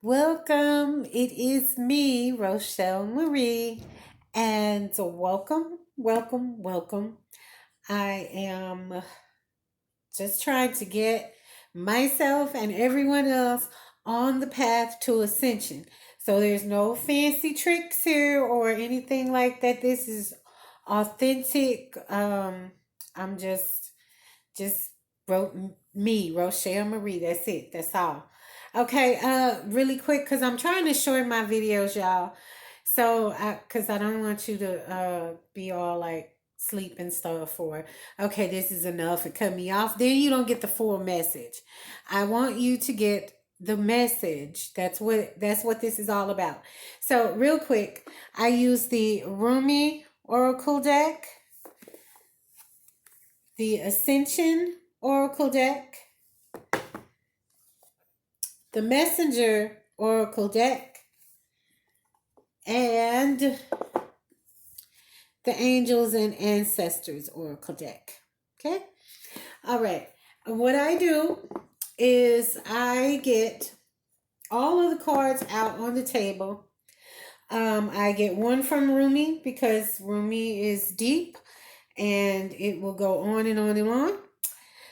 Welcome. It is me, Rochelle Marie, and welcome. I am just trying to get myself and everyone else on the path to ascension. So there's no fancy tricks here or anything like that. This is authentic. I'm just wrote me, Rochelle Marie. That's it. That's all. Okay, really quick, because I'm trying to shorten my videos, y'all. So, because I don't want you to be all like sleep and stuff, or okay, this is enough, and cut me off. Then you don't get the full message. I want you to get the message. That's what this is all about. So, real quick, I use the Rumi Oracle deck, the Ascension Oracle deck, the Messenger Oracle deck, and the Angels and Ancestors Oracle deck. Okay? All right. What I do is I get all of the cards out on the table. I get one from Rumi because Rumi is deep and it will go on and on and on.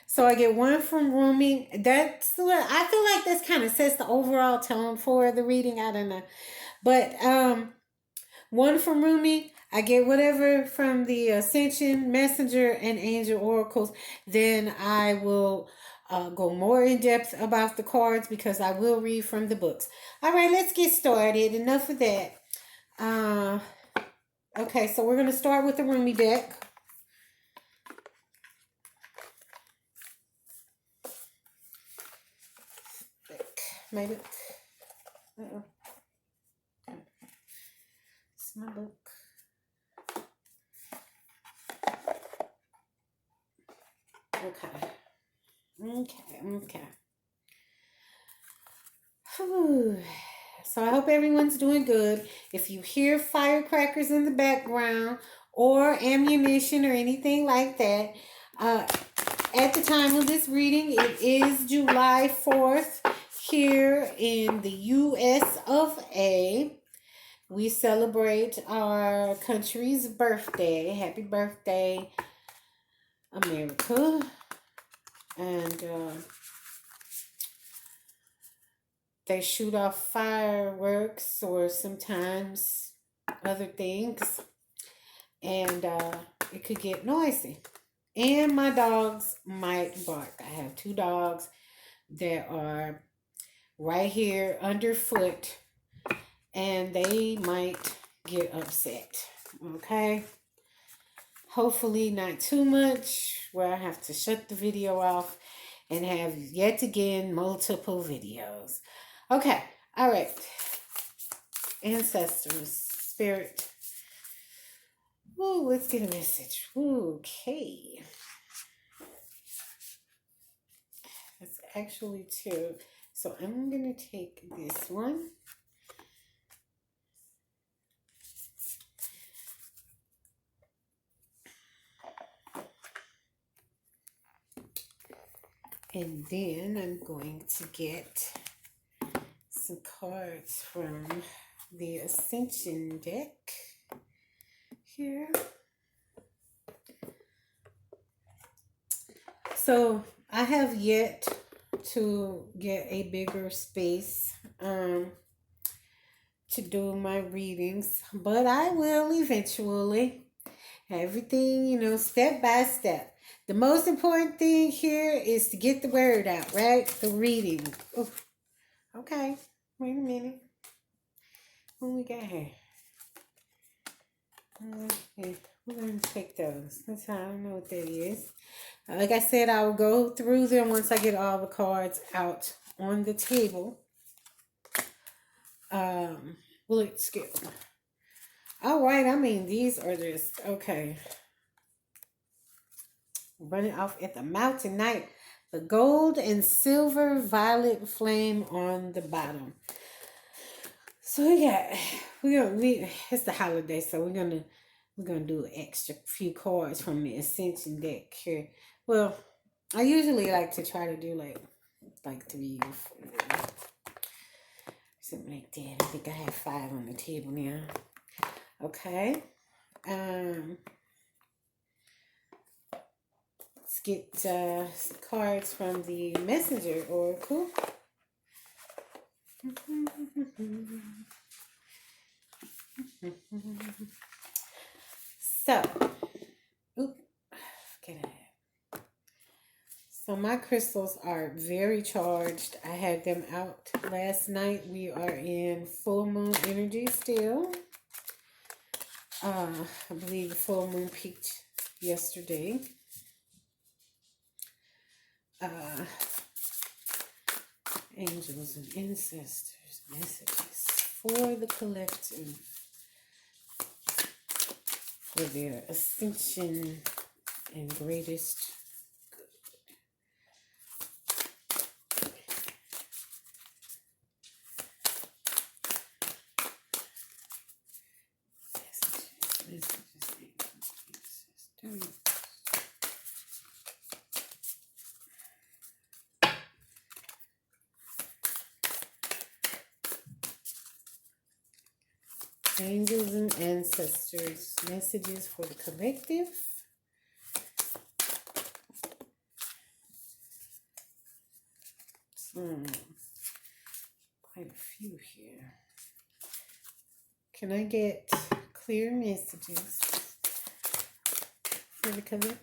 So I get one from Rumi. That's what I feel like this kind of sets the overall tone for the reading. I don't know. But one from Rumi. I get whatever from the Ascension, Messenger, and Angel Oracles. Then I will go more in depth about the cards because I will read from the books. All right, let's get started. Enough of that. Uh, okay, so we're going to start with the Rumi deck. My book. Uh-oh. It's my book. Okay. Whew. So I hope everyone's doing good. If you hear firecrackers in the background or ammunition or anything like that, at the time of this reading, it is July 4th here in the US of A. We celebrate our country's birthday. Happy birthday, America. And they shoot off fireworks or sometimes other things, and it could get noisy. And my dogs might bark. I have two dogs that are right here underfoot, and they might get upset. Okay? Hopefully, not too much, where I have to shut the video off and have yet again multiple videos. Okay, all right. Ancestors, spirit. Ooh, let's get a message. Okay. That's actually two. So I'm going to take this one. And then I'm going to get some cards from the Ascension deck here. So I have yet to get a bigger space to do my readings, but I will eventually. Everything, step by step. The most important thing here is to get the word out, right? The reading. Ooh. Okay, wait a minute. What we got here? Okay, we're going to take those. I don't know what that is. Like I said, I will go through them once I get all the cards out on the table. Bullet skill. All right, these are just, okay. Running off at the mouth tonight. The gold and silver violet flame on the bottom. So it's the holiday, so we're gonna do an extra few cards from the Ascension deck here. Well, I usually like to try to do like 3 or 4. Something like that. I think I have 5 on the table now. Okay. Let's get some cards from the Messenger Oracle. So, get it. So my crystals are very charged. I had them out last night. We are in full moon energy still. I believe the full moon peaked yesterday. Angels and ancestors, messages for the collective, for their ascension and greatest angels and ancestors, messages for the collective. Quite a few here. Can I get clear messages for the collective?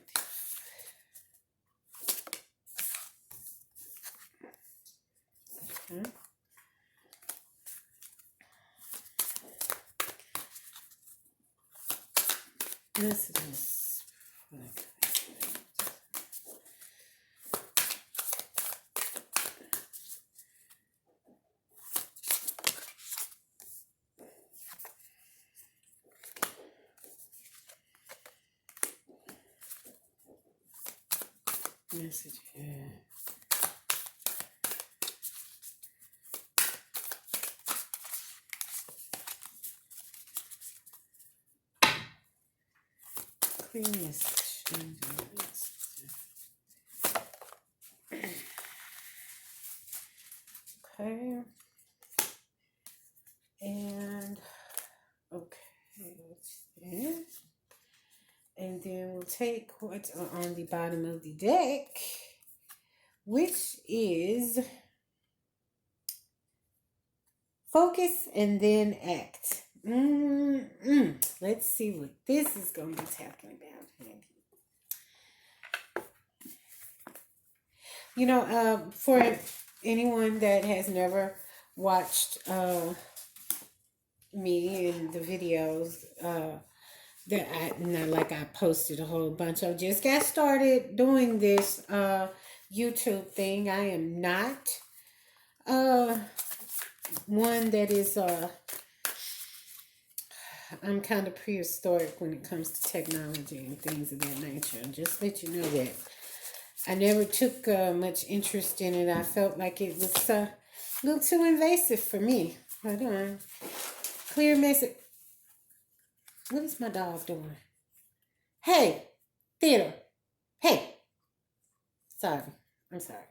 Okay. Messages for the collective. Messages. Clear message. Okay. And okay, what's this? And then we'll take what's on the bottom of the deck, which is focus and then act. Let's see what this is going to be talking about, Andy. You know, for anyone that has never watched me in the videos that I posted a whole bunch of, just got started doing this YouTube thing. I am not one that is I'm kind of prehistoric when it comes to technology and things of that nature. Just let you know that I never took much interest in it. I felt like it was a little too invasive for me. Hold on. Clear message. What is my dog doing? Hey, Theodore. Hey. Sorry. I'm sorry.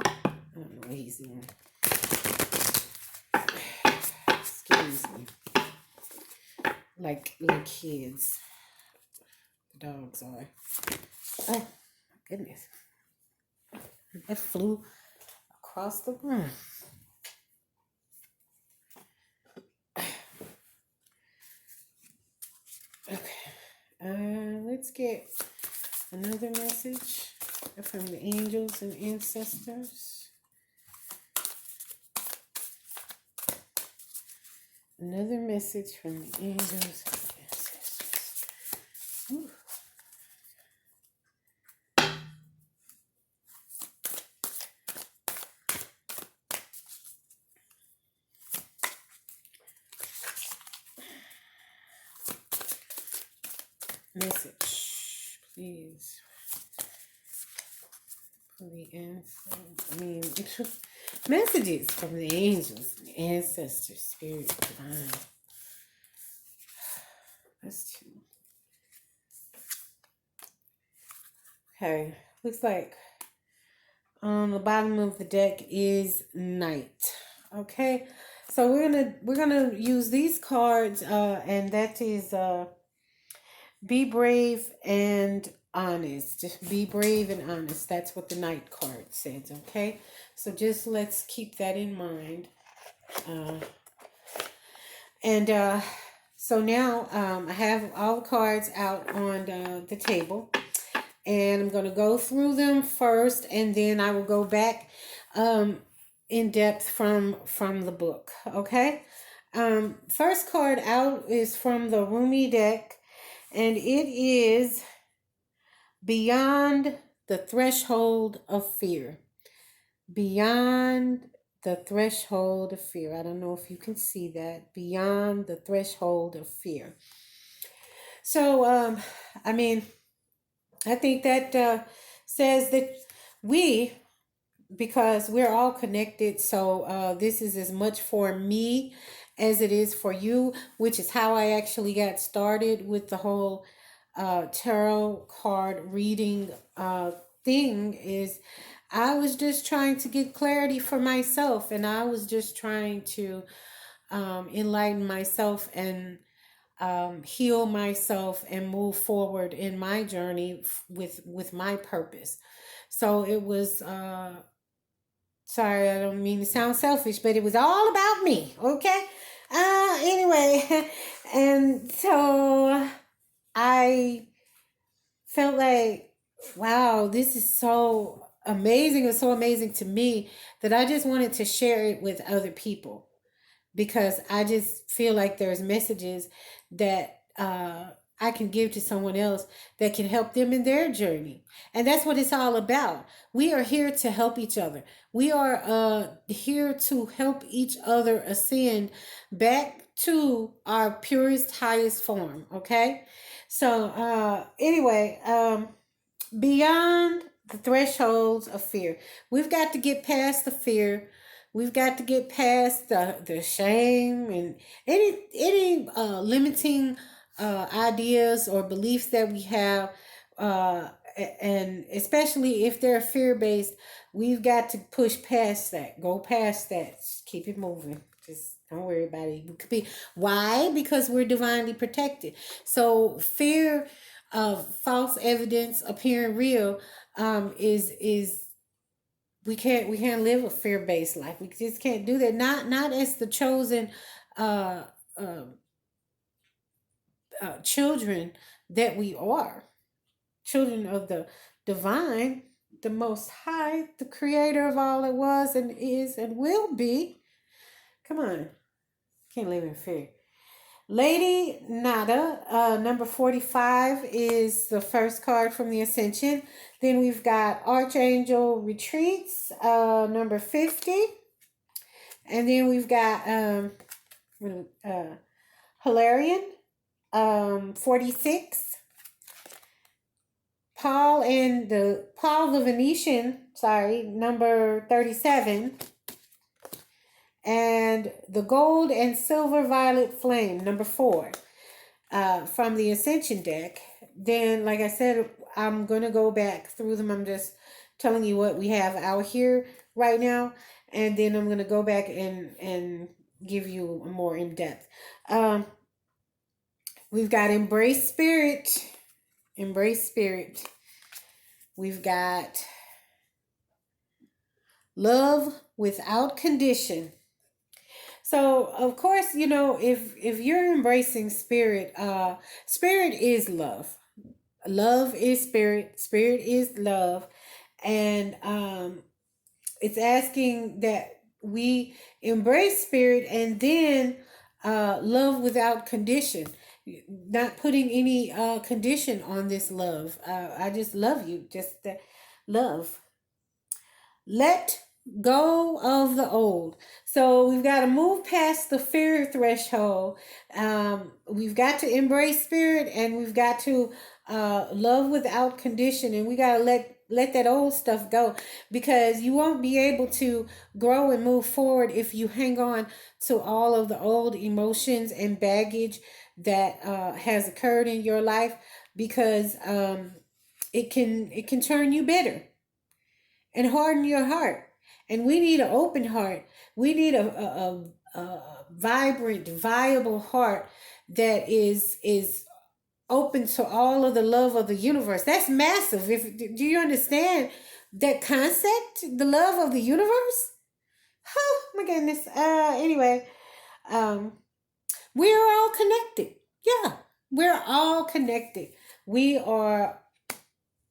I don't know what he's doing. Excuse me. Like kids. The dogs are. Oh, my goodness. That flew across the room. Okay. Let's get another message from the angels and ancestors. Another message from the angels and ancestors. Ooh. Message, please. For the messages from the angels, the ancestors, spirit, divine. That's two. Okay, looks like on the bottom of the deck is night. Okay, so we're gonna use these cards, and that is be brave and honest. Just be brave and honest. That's what the Knight card says. Okay, so just let's keep that in mind. Uh, and so now I have all the cards out on the table, and I'm gonna go through them first, and then I will go back um, in depth from the book. Okay. First card out is from the Rumi deck, and it is Beyond the Threshold of Fear. Beyond the Threshold of Fear. I don't know if you can see that. Beyond the Threshold of Fear. So, I mean, I think that says that we, because we're all connected, so this is as much for me as it is for you, which is how I actually got started with the whole tarot card reading thing. Is I was just trying to get clarity for myself, and I was just trying to enlighten myself and heal myself and move forward in my journey with my purpose. So it was sorry, I don't mean to sound selfish, but it was all about me. Okay. Anyway, and so I felt like, wow, this is so amazing. It's so amazing to me that I just wanted to share it with other people, because I just feel like there's messages that I can give to someone else that can help them in their journey. And that's what it's all about. We are here to help each other. We are here to help each other ascend back to our purest, highest form. Okay. So, anyway, beyond the thresholds of fear, we've got to get past the fear. We've got to get past the shame and any limiting ideas or beliefs that we have, and especially if they're fear based, we've got to push past that, go past that, just keep it moving. Just don't worry about it. It could be why, because we're divinely protected. So fear of false evidence appearing real is we can't live a fear based life. We just can't do that. Not as the chosen uh, uh, children that we are, children of the divine, the Most High, the Creator of all that was and is and will be. Come on, can't live in fear. Lady Nada, number 45 is the first card from the Ascension. Then we've got Archangel Retreats, number 50. And then we've got Hilarion, 46. Paul the Venetian, sorry, number 37. And the Gold and Silver Violet Flame, number 4, from the Ascension deck. Then, like I said, I'm going to go back through them. I'm just telling you what we have out here right now. And then I'm going to go back and give you a more in depth. We've got Embrace Spirit. Embrace Spirit. We've got Love Without Condition. So of course, if you're embracing spirit, spirit is love. Love is spirit. Spirit is love, and it's asking that we embrace spirit and then love without condition. Not putting any condition on this love. I just love you. Just love. Let go of the old. So we've got to move past the fear threshold. We've got to embrace spirit, and we've got to love without condition, and we got to let that old stuff go, because you won't be able to grow and move forward if you hang on to all of the old emotions and baggage that has occurred in your life, because it can turn you bitter and harden your heart. And we need an open heart. We need a vibrant, viable heart that is open to all of the love of the universe. That's massive. If do you understand that concept? The love of the universe? Oh my goodness. Anyway, um, we're all connected. Yeah, we're all connected. We are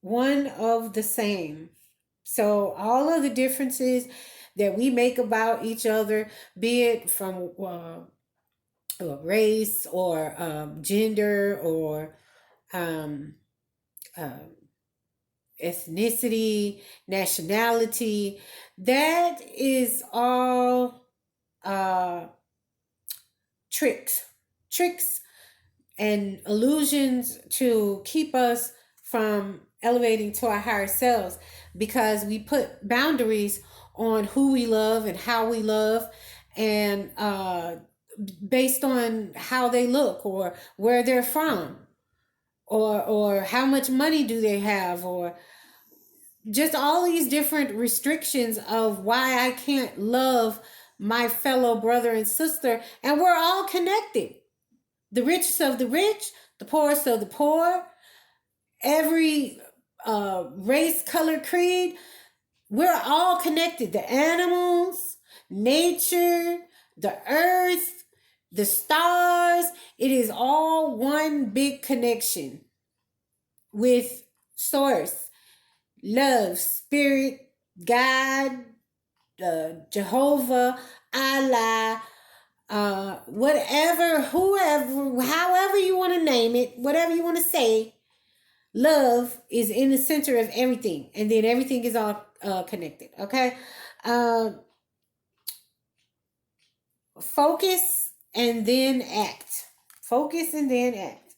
one of the same. So all of the differences that we make about each other, be it from race or gender or um, uh, ethnicity, nationality, that is all uh, tricks, tricks and illusions to keep us from elevating to our higher selves, because we put boundaries on who we love and how we love, and based on how they look or where they're from, or how much money do they have, or just all these different restrictions of why I can't love my fellow brother and sister. And we're all connected. The richest of the rich, the poorest of the poor, every race, color, creed, we're all connected. The animals, nature, the earth, the stars, it is all one big connection with source, love, spirit, God, Jehovah, Allah, whatever, whoever, however you want to name it, whatever you want to say, love is in the center of everything, and then everything is all connected. Okay, focus and then act. Focus and then act.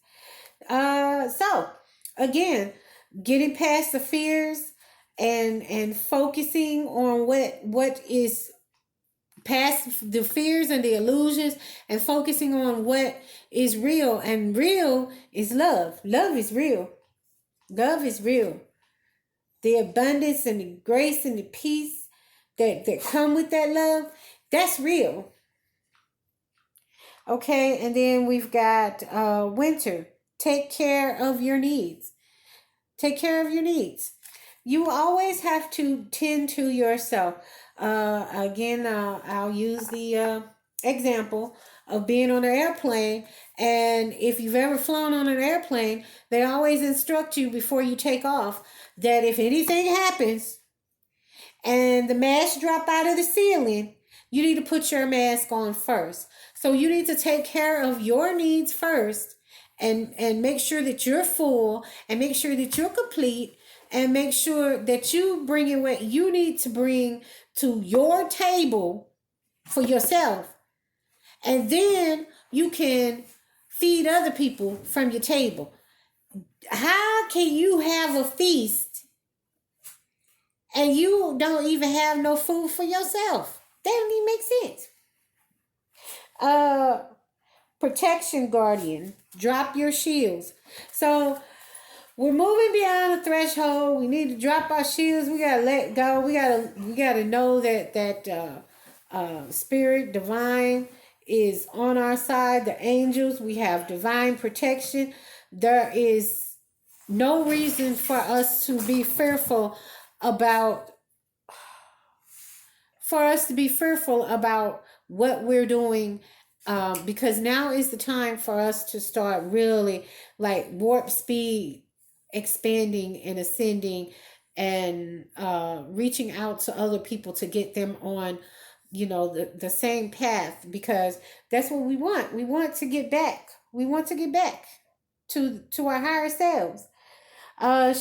So again, getting past the fears and focusing on what is past the fears and the illusions, and focusing on what is real. And real is love. Love is real. Love is real. The abundance and the grace and the peace that come with that love, that's real. Okay, and then we've got winter. Take care of your needs. Take care of your needs. You always have to tend to yourself. Again, I'll use the example of being on an airplane. And if you've ever flown on an airplane, they always instruct you before you take off that if anything happens and the mask drop out of the ceiling, you need to put your mask on first. So you need to take care of your needs first, and make sure that you're full, and make sure that you're complete, and make sure that you bring in what you need to bring to your table for yourself. And then you can feed other people from your table. How can you have a feast and you don't even have no food for yourself? That don't even make sense. Protection guardian, drop your shields. So we're moving beyond the threshold. We need to drop our shields. We gotta let go. We gotta know that spirit divine is on our side. The angels, we have divine protection. There is no reason for us to be fearful about what we're doing, because now is the time for us to start really like warp speed expanding and ascending, and reaching out to other people to get them on the same path, because that's what we want. We want to get back. We want to get back to our higher selves.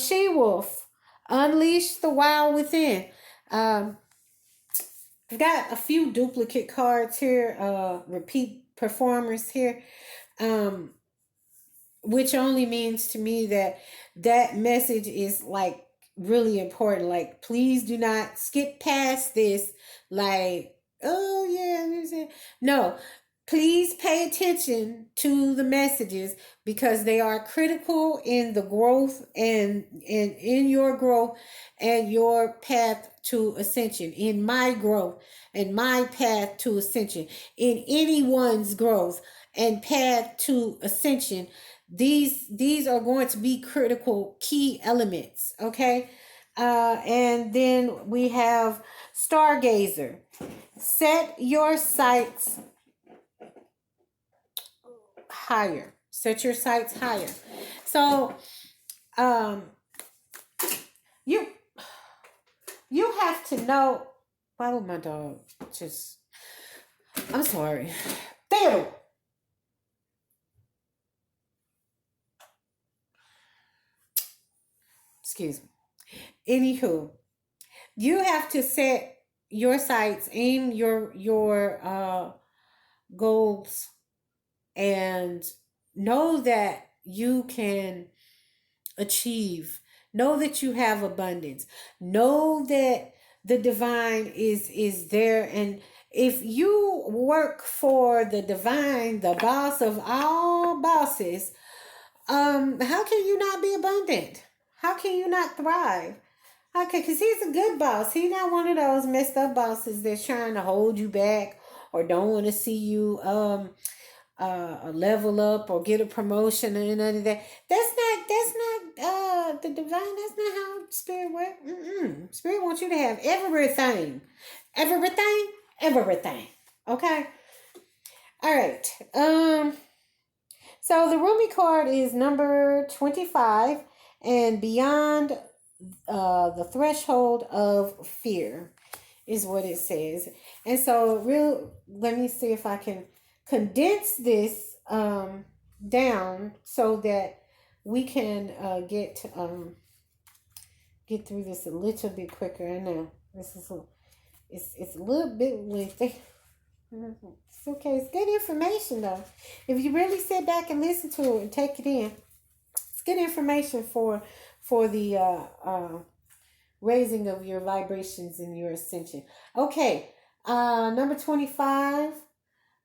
She wolf, unleash the wild within. I've got a few duplicate cards here, repeat performers here, which only means to me that message is like really important. Like, please do not skip past this. Like, oh yeah, no, Please pay attention to the messages because they are critical in the growth and in your growth and your path to ascension, in my growth and my path to ascension, in anyone's growth and path to ascension. These are going to be critical key elements, okay? And then we have Stargazer. Set your sights higher. Set your sights higher. So um you you have to know. Why would my dog just, I'm sorry. Theodore. Excuse me. Anywho, you have to set your sights, aim your goals, and know that you can achieve. Know that you have abundance. Know that the divine is there, and if you work for the divine, the boss of all bosses, how can you not be abundant? How can you not thrive? Okay, because he's a good boss. He's not one of those messed up bosses that's trying to hold you back or don't want to see you level up or get a promotion and none of that. That's not the divine. That's not how spirit works. Spirit wants you to have everything. Everything. Okay? All right. So the Rumi card is number 25, and beyond the threshold of fear is what it says. And so let me see if I can condense this down so that we can get through this a little bit quicker. I know this is it's a little bit lengthy. It's okay. It's good information though. If you really sit back and listen to it and take it in, it's good information for the raising of your vibrations and your ascension. Okay, number 25,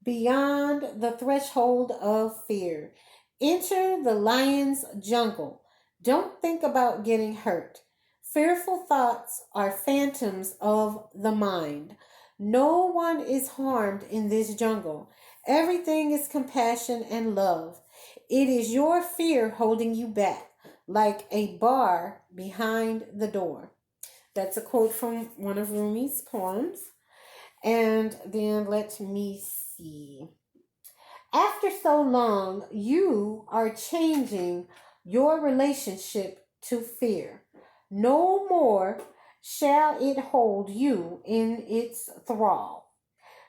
beyond the threshold of fear. Enter the lion's jungle. Don't think about getting hurt. Fearful thoughts are phantoms of the mind. No one is harmed in this jungle. Everything is compassion and love. It is your fear holding you back, like a bar behind the door. That's a quote from one of Rumi's poems. And then let me see. After so long, you are changing your relationship to fear. No more shall it hold you in its thrall.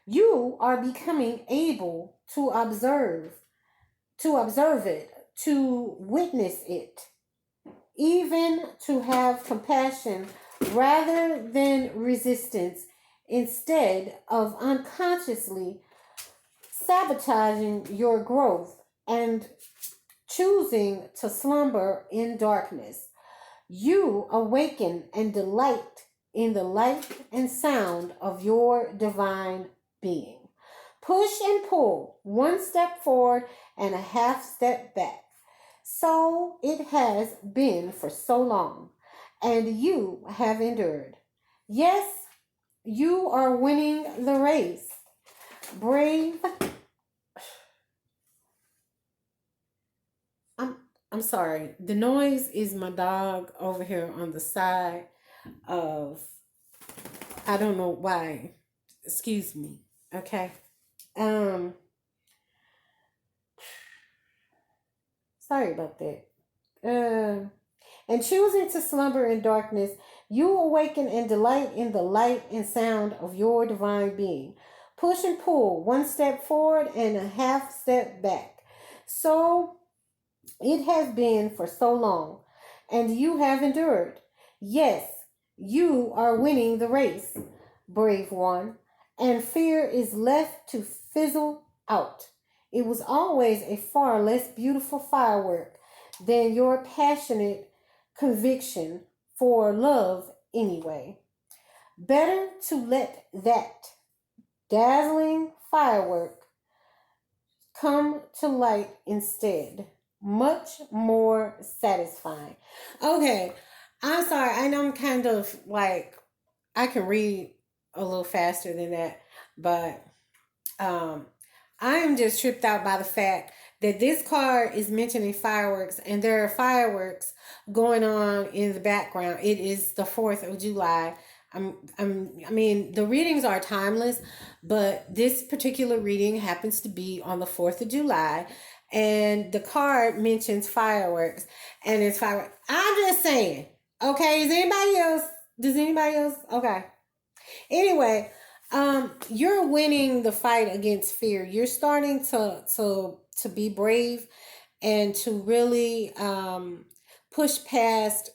You are becoming able to observe it, to witness it, even to have compassion rather than resistance, instead of unconsciously sabotaging your growth and choosing to slumber in darkness. You awaken and delight in the light and sound of your divine being. Push and pull, one step forward and a half step back. So it has been for so long, and you have endured. Yes, you are winning the race. Brave. I'm sorry. The noise is my dog over here on the side of, I don't know why. Excuse me. Okay. Sorry about that. And choosing to slumber in darkness, you awaken and delight in the light and sound of your divine being. Push and pull, one step forward and a half step back. So it has been for so long, and you have endured. Yes, you are winning the race, brave one, and fear is left to fizzle out. It was always a far less beautiful firework than your passionate conviction for love anyway. Better to let that dazzling firework come to light instead. Much more satisfying. Okay, I'm sorry. I know I'm kind of like, I can read a little faster than that, but um, I am just tripped out by the fact that this card is mentioning fireworks and there are fireworks going on in the background. It is the 4th of July. I mean, the readings are timeless, but this particular reading happens to be on the 4th of July, and the card mentions fireworks, and it's fireworks. I'm just saying, okay, does anybody else, okay. Anyway, you're winning the fight against fear. You're starting to be brave and to really push past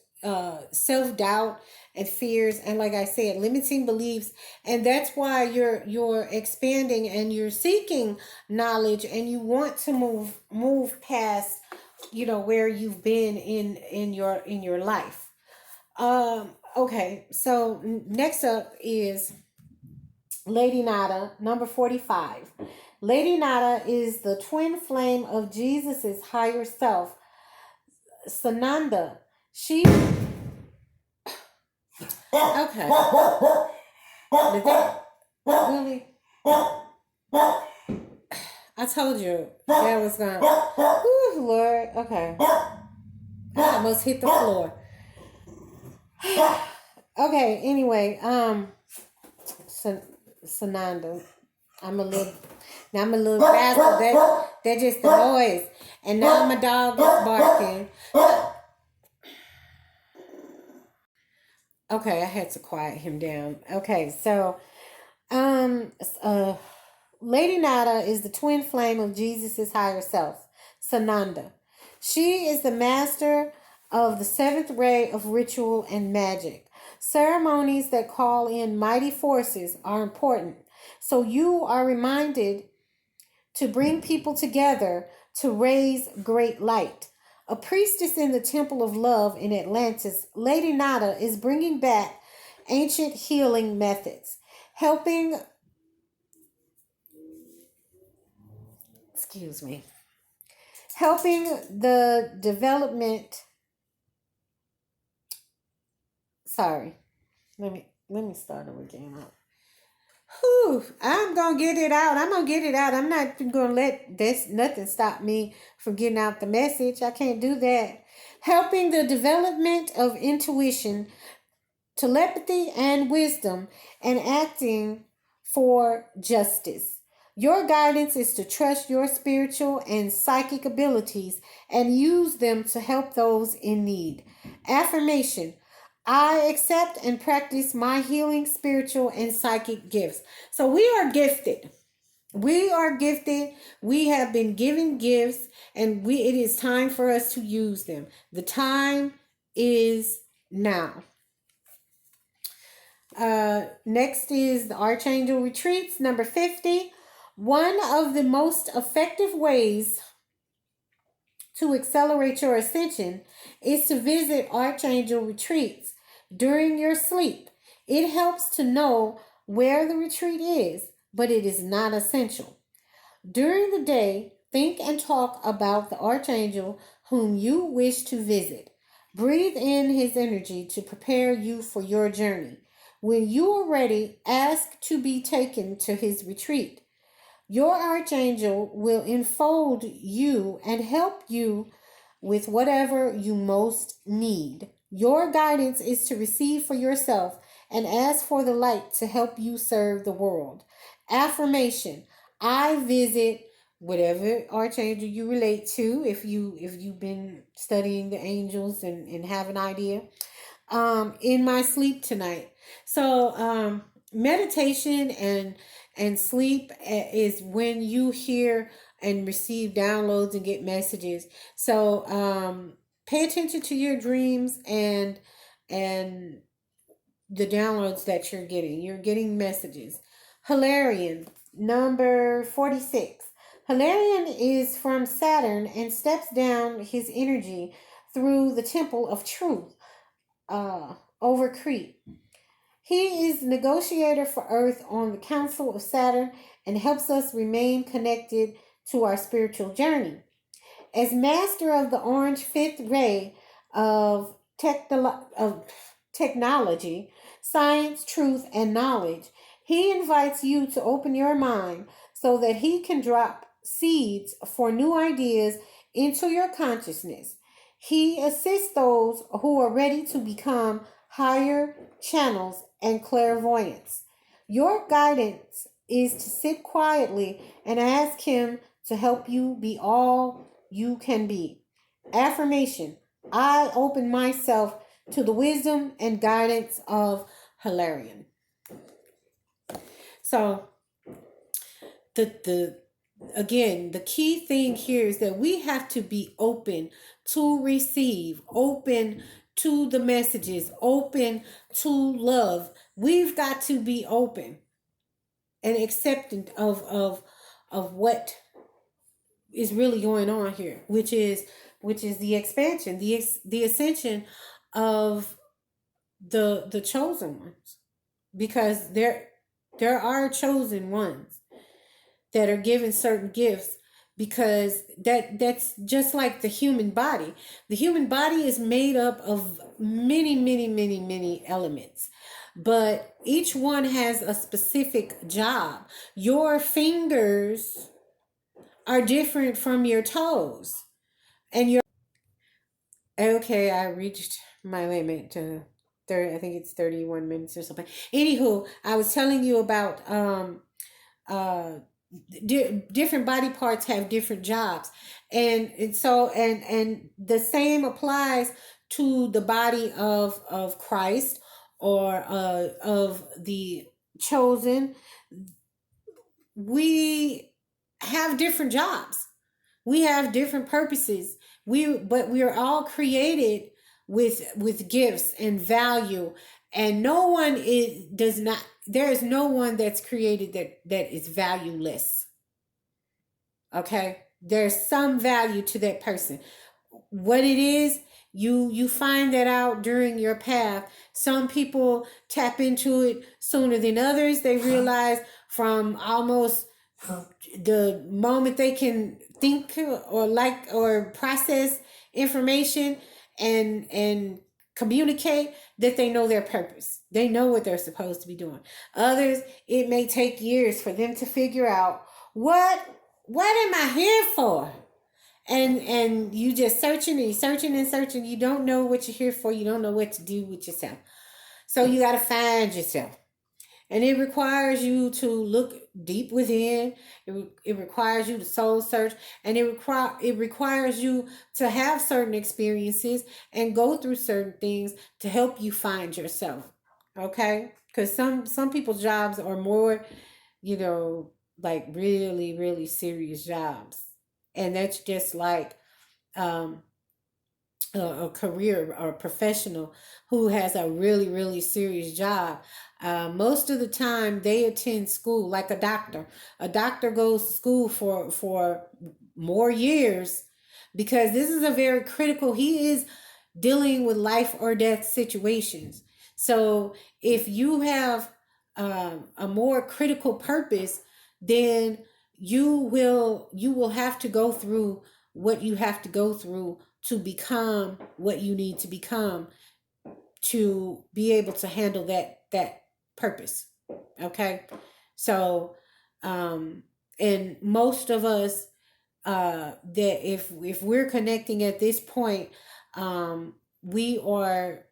self doubt and fears, and like I said, limiting beliefs. And that's why you're expanding and you're seeking knowledge, and you want to move past, where you've been in your life. Okay, so next up is Lady Nada, number 45. Lady Nada is the twin flame of Jesus's higher self, Sananda. She okay. Really? I told you that was gonna. Ooh, Lord. Okay. I almost hit the floor. Okay. Anyway, Sananda. I'm a little faster. That just the noise. And now my dog is barking. Okay, I had to quiet him down. Okay, so um uh Lady Nada is the twin flame of Jesus' higher self, Sananda. She is the master of the seventh ray of ritual and magic. Ceremonies that call in mighty forces are important, so you are reminded to bring people together to raise great light. A priestess in the Temple of Love in Atlantis, Lady Nada is bringing back ancient healing methods, helping, excuse me, helping the development. Sorry, let me start over again. Whew, I'm gonna get it out. I'm gonna get it out. I'm not gonna let this nothing stop me from getting out the message. I can't do that. Helping the development of intuition, telepathy, and wisdom, and acting for justice. Your guidance is to trust your spiritual and psychic abilities and use them to help those in need. Affirmation: I accept and practice my healing spiritual and psychic gifts. So we are gifted. We are gifted. We have been given gifts, and it is time for us to use them. The time is now. Next is the Archangel Retreats, number 50. One of the most effective ways to accelerate your ascension is to visit Archangel Retreats during your sleep. It helps to know where the retreat is, but it is not essential. During the day, think and talk about the Archangel whom you wish to visit. Breathe in his energy to prepare you for your journey. When you are ready, ask to be taken to his retreat. Your archangel will enfold you and help you with whatever you most need. Your guidance is to receive for yourself and ask for the light to help you serve the world. Affirmation: I visit whatever archangel you relate to, if you've been studying the angels and have an idea, in my sleep tonight. So meditation and sleep is when you hear and receive downloads and get messages. So pay attention to your dreams and the downloads that you're getting. You're getting messages. Hilarion, number 46. Hilarion is from Saturn and steps down his energy through the Temple of Truth over Crete. He is negotiator for Earth on the Council of Saturn and helps us remain connected to our spiritual journey. As master of the orange fifth ray of, of technology, science, truth, and knowledge, he invites you to open your mind so that he can drop seeds for new ideas into your consciousness. He assists those who are ready to become higher channels and clairvoyants. Your guidance is to sit quietly and ask him to help you be all you can be. Affirmation: I open myself to the wisdom and guidance of Hilarion. So the again, the key thing here is that we have to be open to receive, open to the messages, open to love. We've got to be open and accepting of what is really going on here, which is the expansion, the ascension of the chosen ones, because there are chosen ones that are given certain gifts, because that's just like the human body. The human body is made up of many elements, but each one has a specific job. Your fingers are different from your toes, and your okay, I reached my limit to 30, I think it's 31 minutes or something. Anywho, I was telling you about uh different body parts have different jobs, and so and the same applies to the body of Christ, or of the chosen. We have different jobs, we have different purposes, but we are all created with gifts and value, and no one is does not there is no one that's created that is valueless. Okay, there's some value to that person. What it is, you find that out during your path. Some people tap into it sooner than others. They realize from almost the moment they can think or process information and communicate, that they know their purpose. They know what they're supposed to be doing. Others, it may take years for them to figure out what am I here for? And you just searching and searching and searching. You don't know what you're here for. You don't know what to do with yourself. So you got to find yourself. And it requires you to look deep within. It requires you to soul search. And it requires you to have certain experiences and go through certain things to help you find yourself. Okay? Because some people's jobs are more, like really serious jobs. And that's just like um, a career or a professional who has a really serious job. Most of the time they attend school, like a doctor. A doctor goes to school for more years, because this is a very critical, he is dealing with life or death situations. So if you have a more critical purpose, then you will have to go through what you have to go through to become what you need to become, to be able to handle that purpose. Okay, so and most of us, that if we're connecting at this point, we are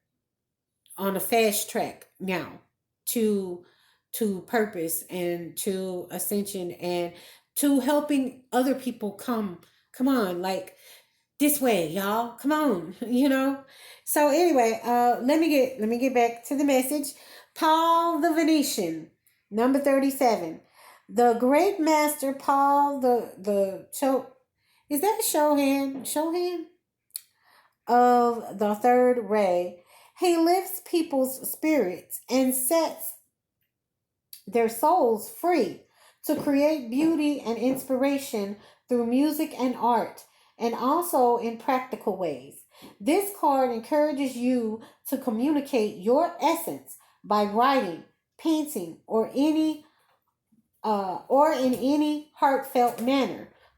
on a fast track now to purpose and to ascension and to helping other people come on, like this way, y'all, come on. So anyway, let me get back to the message. Paul the Venetian, number 37. The great master Paul the is that Shohan of the third ray. He lifts people's spirits and sets their souls free to create beauty and inspiration through music and art, and also in practical ways. This card encourages you to communicate your essence by writing, painting, or in any heartfelt manner.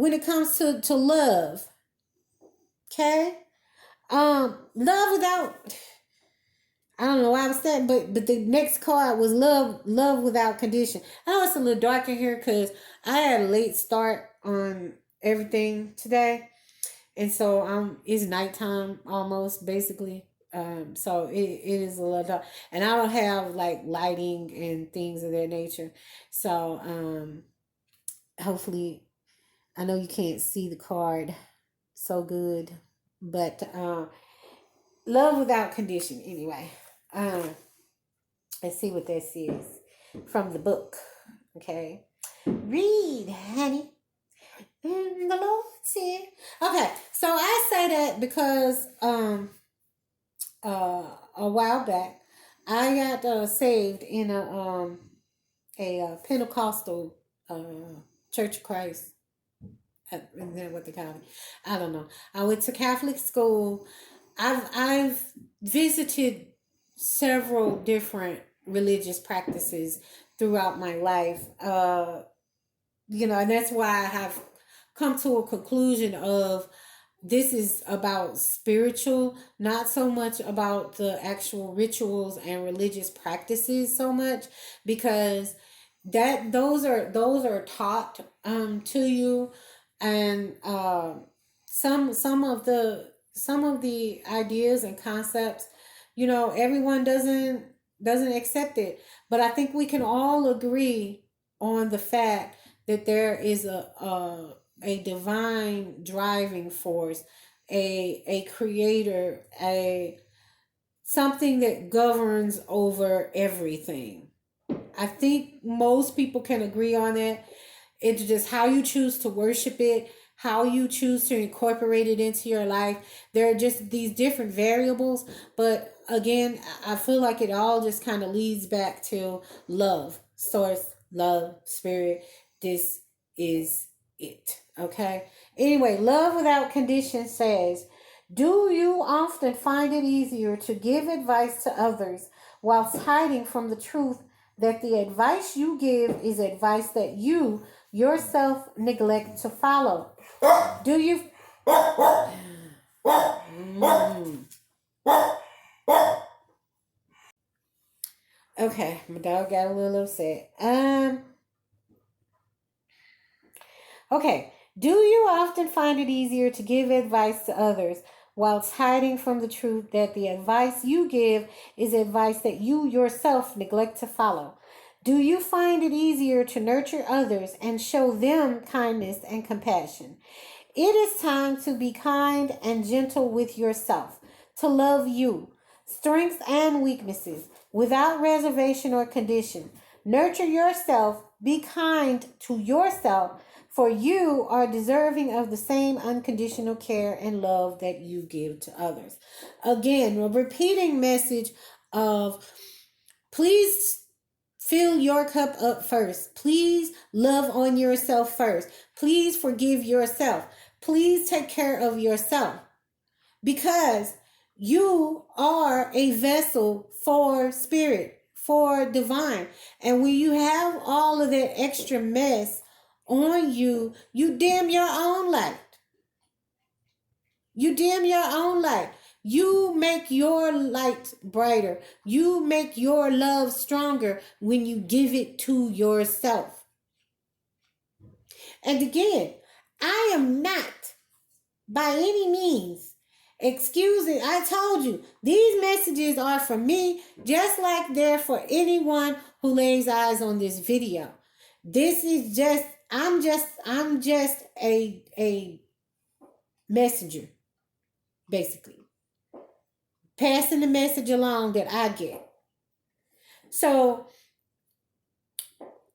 when it comes to love. Okay? Love without, I don't know why I was saying, but the next card was love without condition. I know it's a little dark in here because I had a late start on everything today. And so it's nighttime almost basically. So it is a little dark. And I don't have like lighting and things of that nature. So hopefully, I know you can't see the card so good. But love without condition anyway. Um let's see what this is from the book. Okay. Read, honey. And the Lord said. Okay, so I say that because a while back I got saved in a Pentecostal Church of Christ. Isn't that what they call it? I don't know. I went to Catholic school. I've visited several different religious practices throughout my life. And that's why I have come to a conclusion of this is about spiritual, not so much about the actual rituals and religious practices so much, because that those are taught to you, and some of the ideas and concepts, everyone doesn't accept it, but I think we can all agree on the fact that there is a divine driving force, a creator, a something that governs over everything. I think most people can agree on it. It's just how you choose to worship it, how you choose to incorporate it into your life. There are just these different variables, but again, I feel like it all just kind of leads back to love, source, love, spirit. This is it. Okay. Anyway, love without condition says, do you often find it easier to give advice to others whilst hiding from the truth that the advice you give is advice that you yourself neglect to follow? Do you? Mm. Okay, my dog got a little upset. Okay. Do you often find it easier to give advice to others whilst hiding from the truth that the advice you give is advice that you yourself neglect to follow? Do you find it easier to nurture others and show them kindness and compassion? It is time to be kind and gentle with yourself, to love you, strengths and weaknesses, without reservation or condition. Nurture yourself, be kind to yourself, for you are deserving of the same unconditional care and love that you give to others. Again, a repeating message of please fill your cup up first. Please love on yourself first. Please forgive yourself. Please take care of yourself, because you are a vessel for spirit, for divine. And when you have all of that extra mess on you, you dim your own light. You dim your own light. You make your light brighter. You make your love stronger when you give it to yourself. And again, I am not by any means excusing. I told you, these messages are for me just like they're for anyone who lays eyes on this video. This is just, I'm just a messenger, basically, passing the message along that I get. So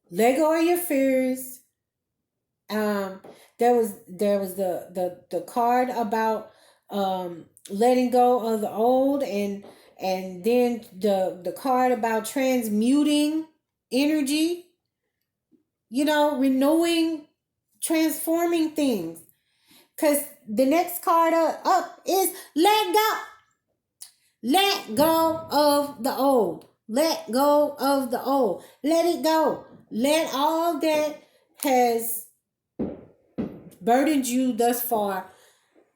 let go of your fears. There was the card about letting go of the old, and then the card about transmuting energy, renewing, transforming things. Because the next card up is let go. Let go of the old. Let go of the old. Let it go. Let all that has burdened you thus far,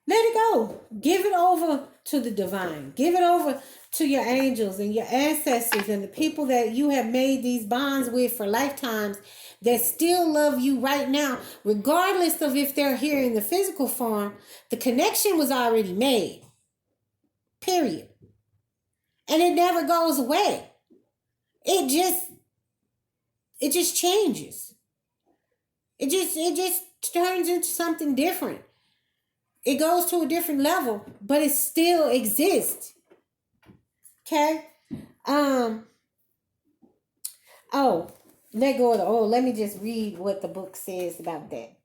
let it go. Give it over to the divine. Give it over to your angels and your ancestors and the people that you have made these bonds with for lifetimes that still love you right now, regardless of if they're here in the physical form. The connection was already made. Period. And it never goes away. It just changes. It just turns into something different. It goes to a different level, but it still exists. Okay? Oh, let go of the old. Let me just read what the book says about that.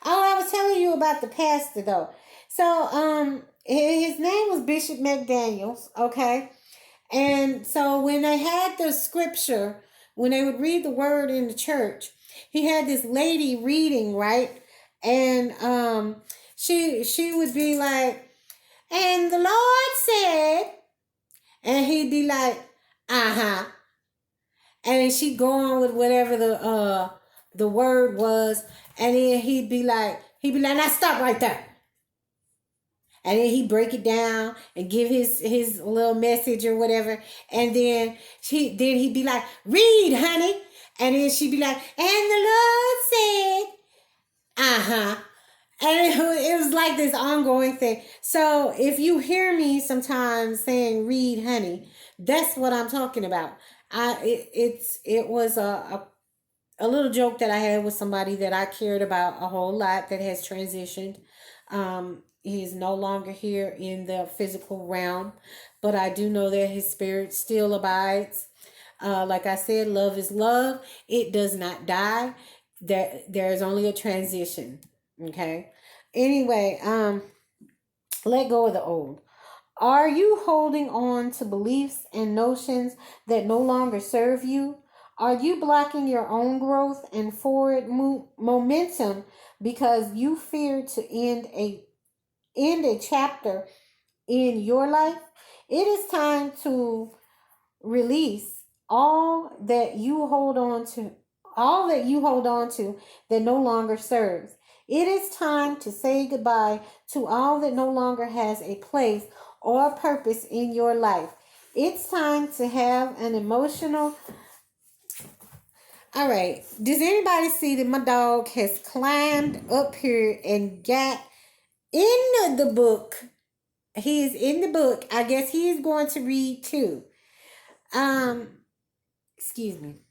Oh, I was telling you about the pastor though. So, his name was Bishop McDaniels, okay? And so when they had the scripture, when they would read the word in the church, he had this lady reading, right? And she would be like, and the Lord said, and he'd be like, uh-huh. And then she'd go on with whatever the word was, and then he'd be like, now stop right there. And then he'd break it down and give his little message or whatever. And then he'd be like, read, honey. And then she'd be like, and the Lord said, uh-huh. And it was like this ongoing thing. So if you hear me sometimes saying read, honey, that's what I'm talking about. It was a little joke that I had with somebody that I cared about a whole lot that has transitioned. He's no longer here in the physical realm, but I do know that his spirit still abides. Like I said, love is love. It does not die. There's only a transition. Okay. Anyway, let go of the old. Are you holding on to beliefs and notions that no longer serve you? Are you blocking your own growth and forward momentum because you fear to end a chapter in your life? It is time to release all that you hold on to that no longer serves. It is time to say goodbye to all that no longer has a place or purpose in your life. It's time to have an emotional. All right. Does anybody see that my dog has climbed up here and got in the book? He is in the book. I guess he is going to read too. Um, excuse me,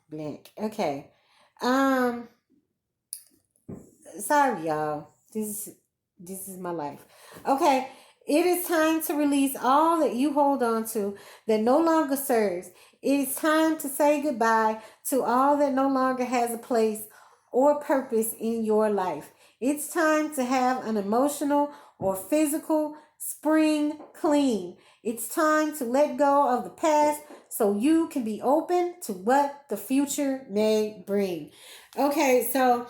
blank. Okay. Um, sorry, y'all. This is my life. Okay. It is time to release all that you hold on to that no longer serves. It is time to say goodbye to all that no longer has a place or purpose in your life. It's time to have an emotional or physical spring clean. It's time to let go of the past so you can be open to what the future may bring. Okay, so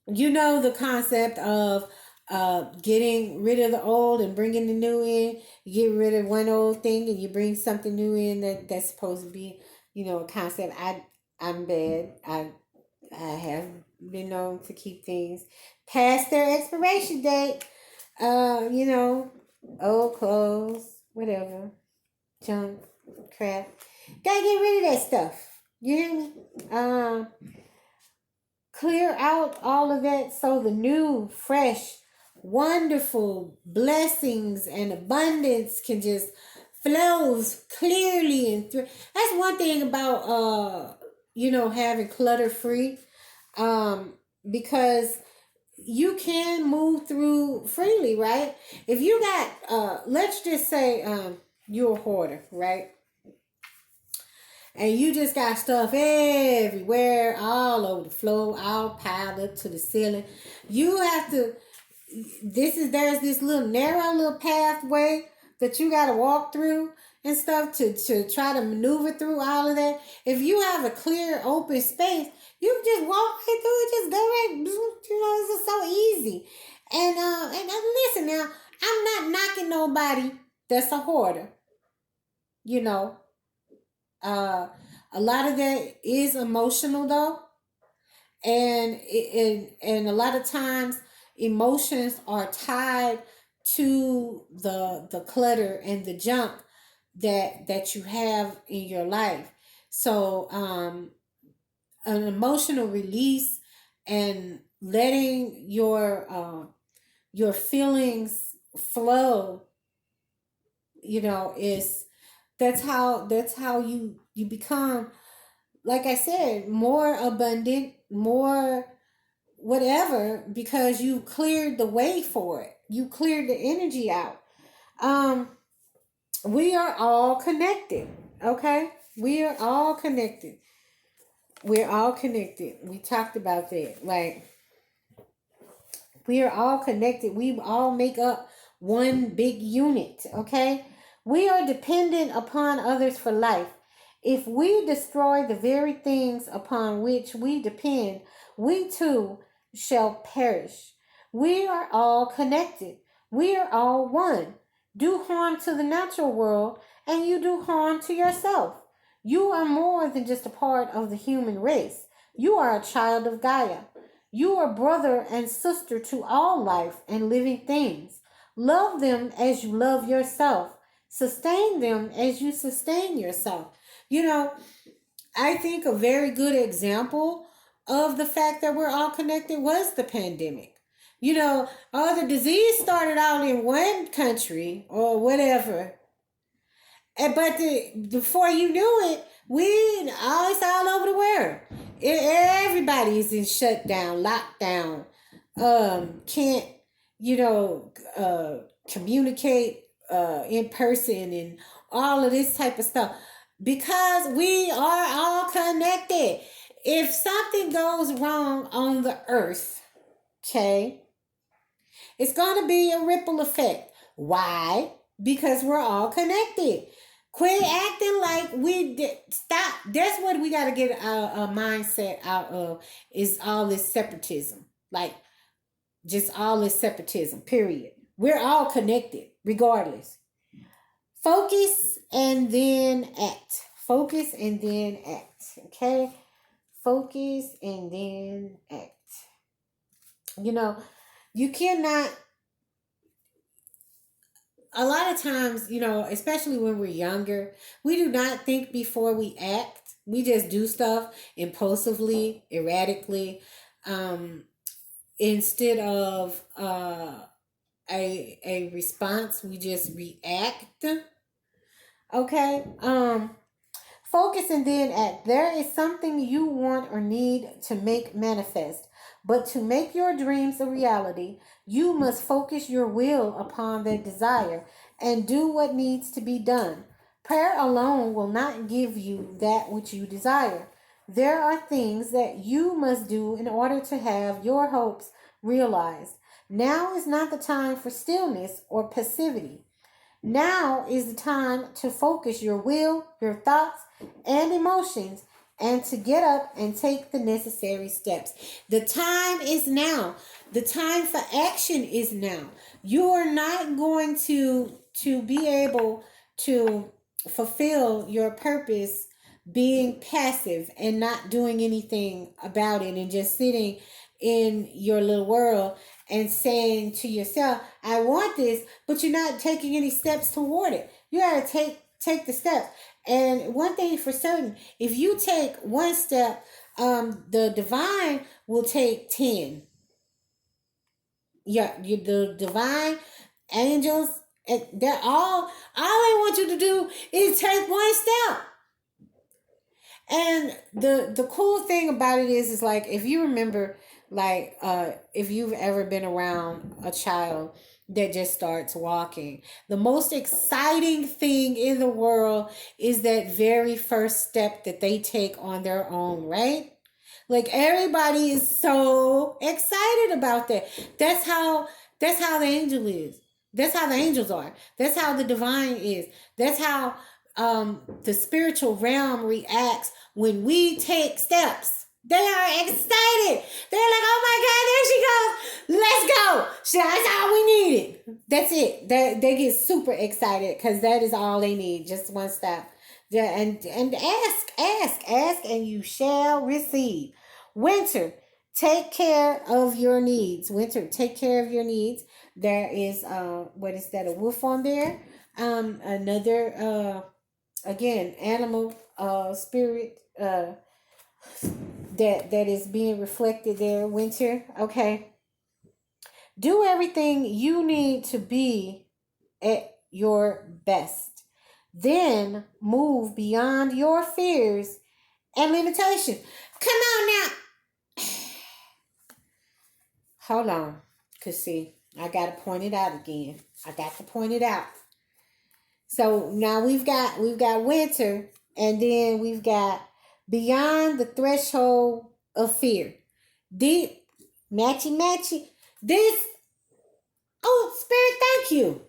you know the concept of getting rid of the old and bringing the new in. You get rid of one old thing and you bring something new in that's supposed to be, a concept. I'm bad. I have been known to keep things past their expiration date. Old clothes, whatever, junk, crap. Gotta get rid of that stuff. You hear me? Clear out all of that so the new, fresh, wonderful blessings and abundance can just flows clearly and through. That's one thing about having clutter free, because you can move through freely, right? If you got let's just say you're a hoarder, right? And you just got stuff everywhere, all over the floor, all piled up to the ceiling. You have to, there's this little narrow little pathway that you got to walk through and stuff to try to maneuver through all of that. If you have a clear, open space, you can just walk right through it, just go right, it's just so easy. And listen now, I'm not knocking nobody that's a hoarder, you know. A lot of that is emotional though, And a lot of times emotions are tied to the clutter and the junk that you have in your life. So an emotional release and letting your feelings flow, is that's how you become, like I said, more abundant, more whatever, because you cleared the way for it. You cleared the energy out. Um, we are all connected, okay? We are all connected. We're all connected. We talked about that. Like, we are all connected. We all make up one big unit, okay? We are dependent upon others for life. If we destroy the very things upon which we depend, we too shall perish. We are all connected. We are all one. Do harm to the natural world, and you do harm to yourself. You are more than just a part of the human race. You are a child of Gaia. You are brother and sister to all life and living things. Love them as you love yourself. Sustain them as you sustain yourself. You know, I think a very good example of the fact that we're all connected was the pandemic. The disease started out in one country or whatever, but before you knew it, it's all over the world. Everybody's in shutdown, lockdown. Can't communicate in person and all of this type of stuff, because we are all connected. If something goes wrong on the earth, okay, it's going to be a ripple effect. Why? Because we're all connected. Quit acting like we did. Stop. That's what we got to get a mindset out of, is all this separatism. Like, just all this separatism, period. We're all connected, regardless. Focus and then act. Focus and then act. Okay? Focus and then act. You cannot, a lot of times, especially when we're younger, we do not think before we act. We just do stuff impulsively, erratically, instead of a response. We just react. Okay. Focus and then act. There is something you want or need to make manifest. But to make your dreams a reality, you must focus your will upon that desire and do what needs to be done. Prayer alone will not give you that which you desire. There are things that you must do in order to have your hopes realized. Now is not the time for stillness or passivity. Now is the time to focus your will, your thoughts, and emotions, and to get up and take the necessary steps. The time is now. The time for action is now. You are not going to be able to fulfill your purpose being passive and not doing anything about it, and just sitting in your little world and saying to yourself, I want this, but you're not taking any steps toward it. You gotta take the steps. And one thing for certain, if you take one step, the divine will take 10. Yeah, the divine angels, and they're all they want you to do is take one step. And the cool thing about it is like, if you remember, like, if you've ever been around a child that just starts walking, the most exciting thing in the world is that very first step that they take on their own, right? Like, everybody is so excited about that. That's how the angel is. That's how the angels are. That's how the divine is. That's how the spiritual realm reacts when we take steps. They are excited. They're like, oh my God, there she goes. Let's go. That's all we needed. That's it. They get super excited because that is all they need. Just one step. And ask, and you shall receive. Winter, Take care of your needs. Winter, take care of your needs. There is what is that? A wolf on there. Another again animal spirit that is being reflected there. Winter. Okay. Do everything you need to be at your best. Then move beyond your fears and limitations. Come on now. Hold on. Cause see, I gotta point it out again. I got to point it out. So now we've got winter, and then we've got beyond the threshold of fear. Deep matchy matchy. This oh spirit, thank you.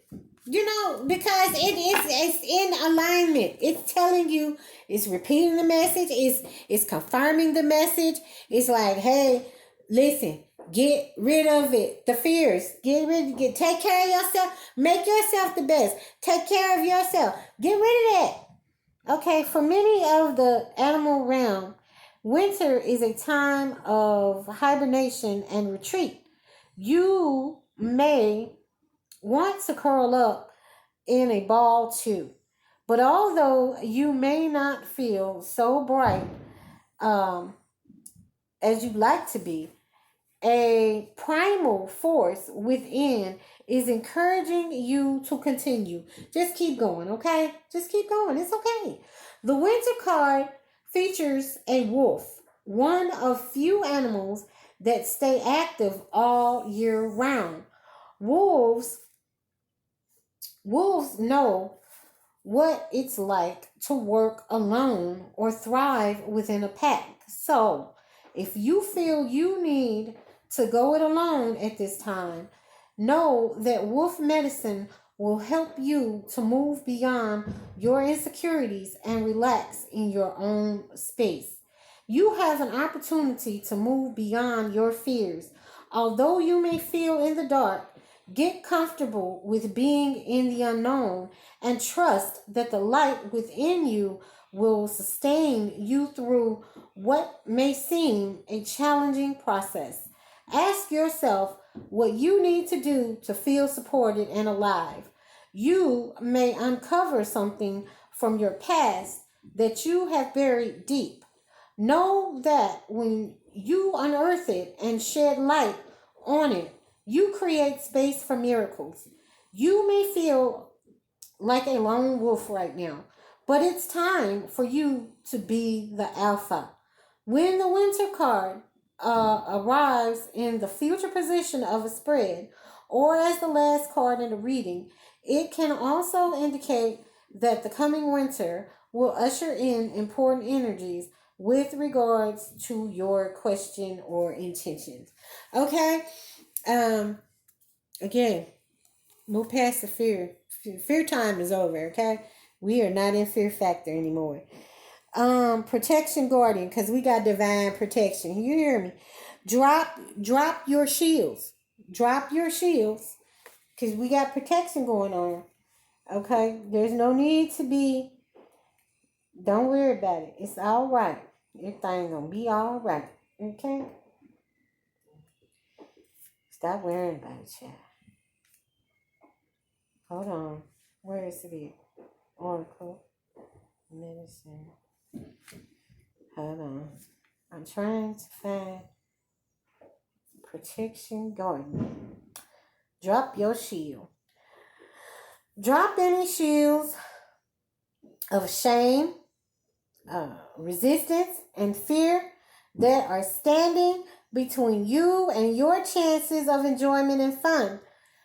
You know, because it's in alignment. It's telling you, it's repeating the message, it's confirming the message. It's like, hey, listen, get rid of it. The fears. Take care of yourself. Make yourself the best. Take care of yourself. Get rid of that. Okay, for many of the animal realm, winter is a time of hibernation and retreat. You may want to curl up in a ball too. But although you may not feel so bright um, as you'd like to be, a primal force within is encouraging you to continue. Just keep going, okay? Just keep going. It's okay. The winter card features a wolf, one of few animals that stay active all year round. Wolves wolves know what it's like to work alone or thrive within a pack. So, if you feel you need to go it alone at this time, know that wolf medicine will help you to move beyond your insecurities and relax in your own space. You have an opportunity to move beyond your fears. Although you may feel in the dark, get comfortable with being in the unknown and trust that the light within you will sustain you through what may seem a challenging process. Ask yourself what you need to do to feel supported and alive. You may uncover something from your past that you have buried deep. Know that when you unearth it and shed light on it, you create space for miracles. You may feel like a lone wolf right now, but it's time for you to be the alpha. When the winter card arrives in the future position of a spread or as the last card in a reading, it can also indicate that the coming winter will usher in important energies with regards to your question or intentions. Okay? Um, Again, move past the fear. Fear time is over, okay? We are not in fear factor anymore. Protection guardian, because we got divine protection. You hear me? Drop your shields. Drop your shields. Because we got protection going on. Okay? There's no need to be, don't worry about it. It's all right. Everything gonna be all right. Okay? Stop worrying about it, child. Hold on. Where is it? Oracle. Medicine. Hold on. I'm trying to find protection garden. Drop your shield. Drop any shields of shame, resistance, and fear that are standing between you and your chances of enjoyment and fun.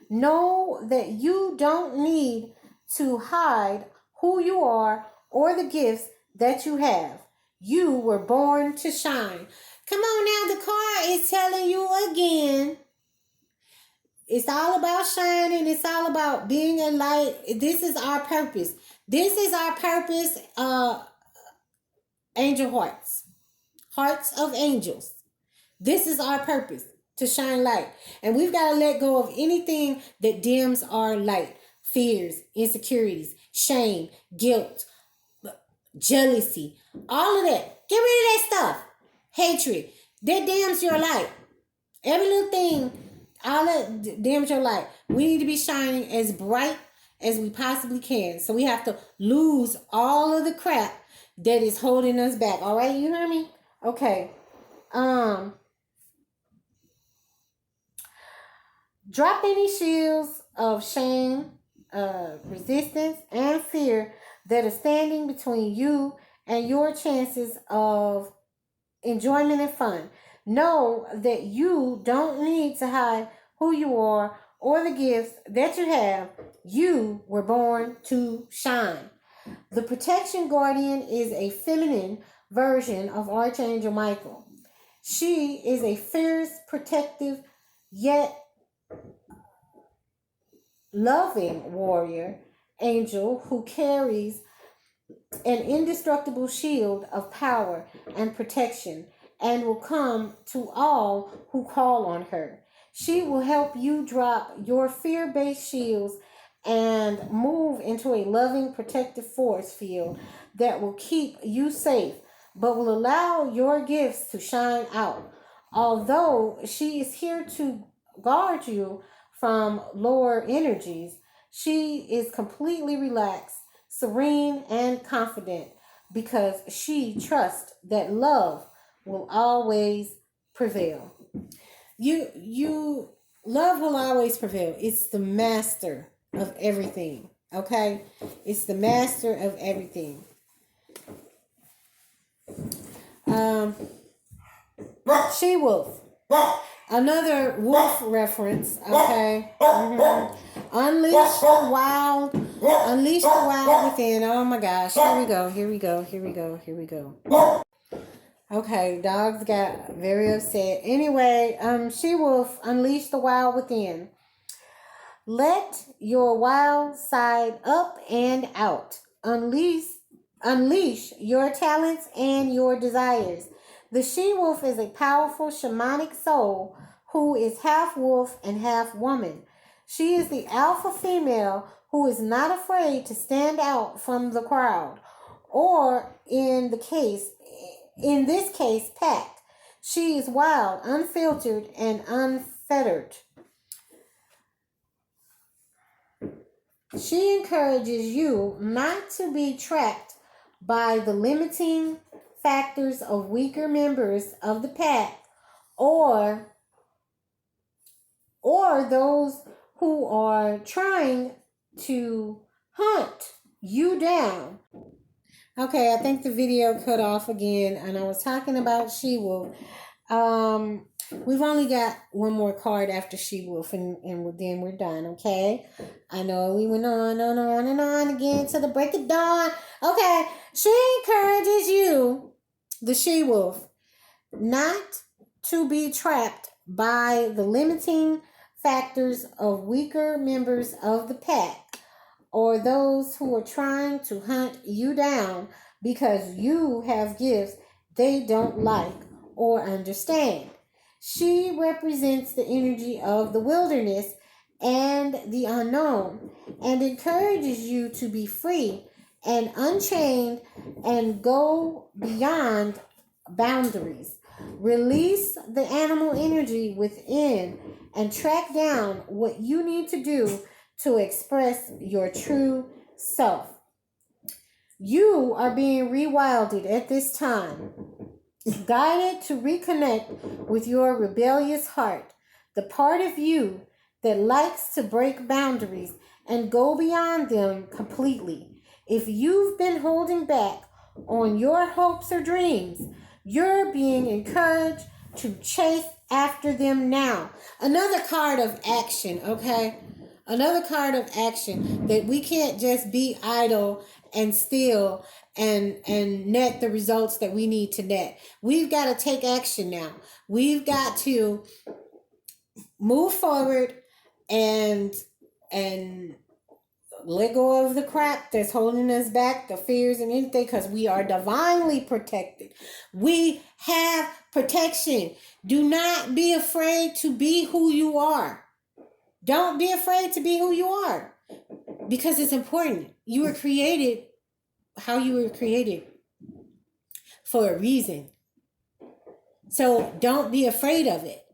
Know that you don't need to hide who you are or the gifts that you have. You were born to shine. Come on now, the card is telling you again. It's all about shining. It's all about being a light. This is our purpose. This is our purpose, angel hearts. Hearts of angels. This is our purpose, to shine light. And we've got to let go of anything that dims our light. Fears, insecurities, shame, guilt, jealousy, all of that. Get rid of that stuff. Hatred. That dims your light. Every little thing, all that dims your light. We need to be shining as bright as we possibly can. So we have to lose all of the crap that is holding us back. All right, you hear me? Okay. Drop any shields of shame, resistance, and fear that are standing between you and your chances of enjoyment and fun. Know that you don't need to hide who you are or the gifts that you have. You were born to shine. The protection guardian is a feminine version of Archangel Michael. She is a fierce, protective, yet loving warrior angel who carries an indestructible shield of power and protection and will come to all who call on her. She will help you drop your fear based shields and move into a loving, protective force field that will keep you safe but will allow your gifts to shine out. Although she is here to guard you from lower energies, she is completely relaxed, serene, and confident because she trusts that love will always prevail. You love will always prevail. It's the master of everything. Okay? It's the master of everything. She Wolf. Another wolf reference, okay? Unleash the wild, unleash the wild within. Oh my gosh, here we go, here we go, here we go, here we go. Okay, dogs got very upset. Anyway, She Wolf, unleash the wild within. Let your wild side up and out. Unleash your talents and your desires. The she-wolf is a powerful shamanic soul who is half wolf and half woman. She is the alpha female who is not afraid to stand out from the crowd, or in this case, pack. She is wild, unfiltered, and unfettered. She encourages you not to be trapped by the limiting factors of weaker members of the pack or those who are trying to hunt you down. Okay, I think the video cut off again, and I was talking about She-Wolf. We've only got one more card after She-Wolf, and then we're done, okay? I know we went on and on again to the break of dawn. Okay, she encourages you, the She-Wolf, not to be trapped by the limiting factors of weaker members of the pack or those who are trying to hunt you down because you have gifts they don't like or understand. She represents the energy of the wilderness and the unknown and encourages you to be free and unchained and go beyond boundaries. Release the animal energy within and track down what you need to do to express your true self. You are being rewilded at this time, guided to reconnect with your rebellious heart, the part of you that likes to break boundaries and go beyond them completely. If you've been holding back on your hopes or dreams, you're being encouraged to chase after them now. Another card of action, okay? Another card of action that we can't just be idle and still and net the results that we need to net. We've got to take action now. We've got to move forward and let go of the crap that's holding us back, the fears and anything, because we are divinely protected. We have protection. Do not be afraid to be who you are. Don't be afraid to be who you are, because it's important. You were created how you were created for a reason. So don't be afraid of it.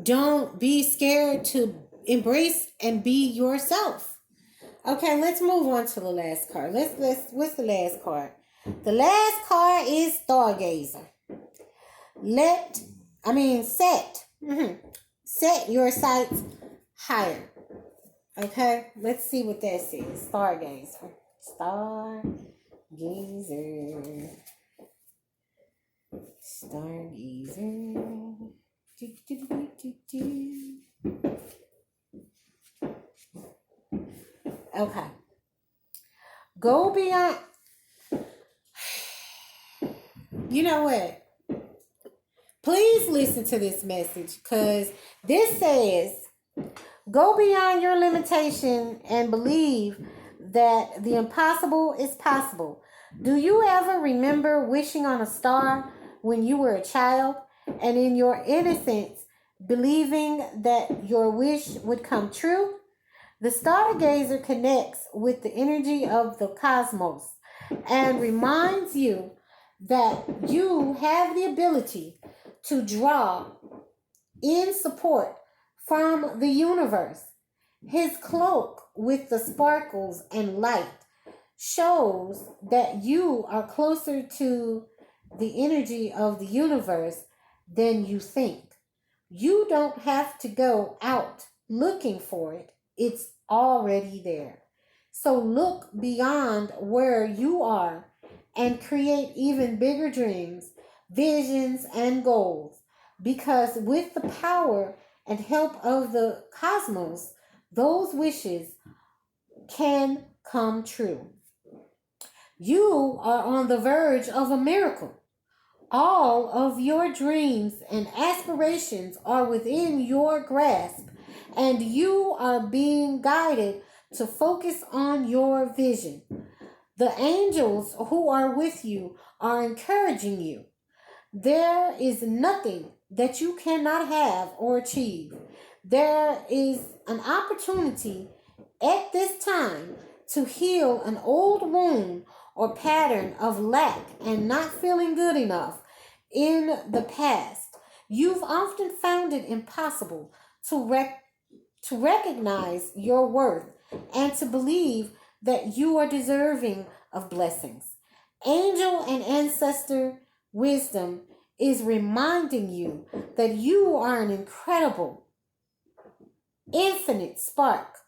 Don't be scared to embrace and be yourself. Okay, let's move on to the last card. What's the last card? The last card is Stargazer. Set your sights higher. Okay, let's see what that says. Stargazer. Stargazer. Stargazer. Okay. Go beyond. You know what? Please listen to this message, because this says, go beyond your limitation and believe that the impossible is possible. Do you ever remember wishing on a star when you were a child, and in your innocence believing that your wish would come true? The stargazer connects with the energy of the cosmos and reminds you that you have the ability to draw in support from the universe. His cloak with the sparkles and light shows that you are closer to the energy of the universe than you think. You don't have to go out looking for it. It's already there. So look beyond where you are and create even bigger dreams, visions, and goals. Because with the power and help of the cosmos, those wishes can come true. You are on the verge of a miracle. All of your dreams and aspirations are within your grasp, and you are being guided to focus on your vision. The angels who are with you are encouraging you. There is nothing that you cannot have or achieve. There is an opportunity at this time to heal an old wound or pattern of lack and not feeling good enough in the past. You've often found it impossible to recognize your worth and to believe that you are deserving of blessings. Angel and ancestor wisdom is reminding you that you are an incredible, infinite spark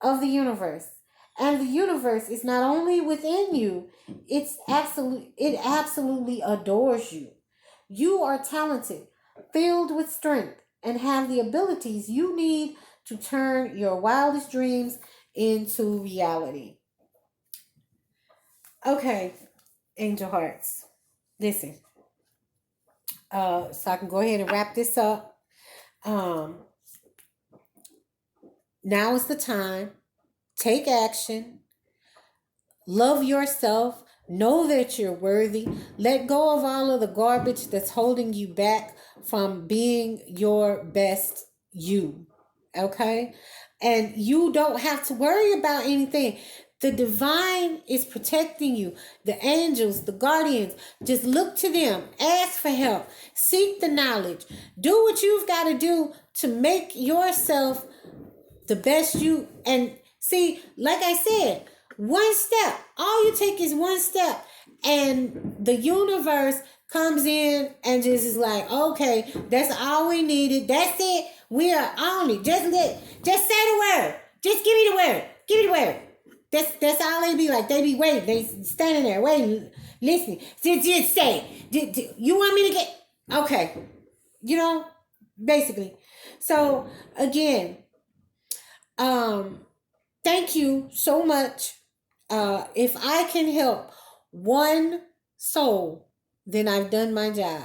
of the universe. And the universe is not only within you, it absolutely adores you. You are talented, filled with strength, and have the abilities you need to turn your wildest dreams into reality. Okay, Angel Hearts, listen. So I can go ahead and wrap this up. Now is the time. Take action. Love yourself. Know that you're worthy. Let go of all of the garbage that's holding you back from being your best you. Okay? And you don't have to worry about anything. The divine is protecting you. The angels, the guardians, just look to them. Ask for help. Seek the knowledge. Do what you've got to do to make yourself the best you. And see, like I said, one step. All you take is one step. And the universe comes in and just is like, okay, that's all we needed. That's it. We are on it. Just say the word. Just give me the word. Give me the word. That's all they be like. They be waiting. They standing there waiting, listening. Just say. You want me to get... Okay. You know, basically. So, again, thank you so much. If I can help one soul, then I've done my job.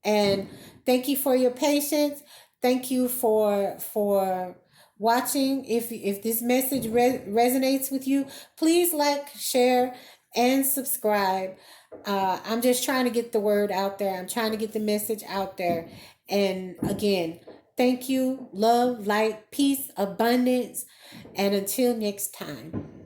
And thank you for your patience. Thank you for watching. If this message resonates with you, please like, share, and subscribe. I'm just trying to get the word out there. I'm trying to get the message out there. And again, thank you. Love, light, peace, abundance. And until next time.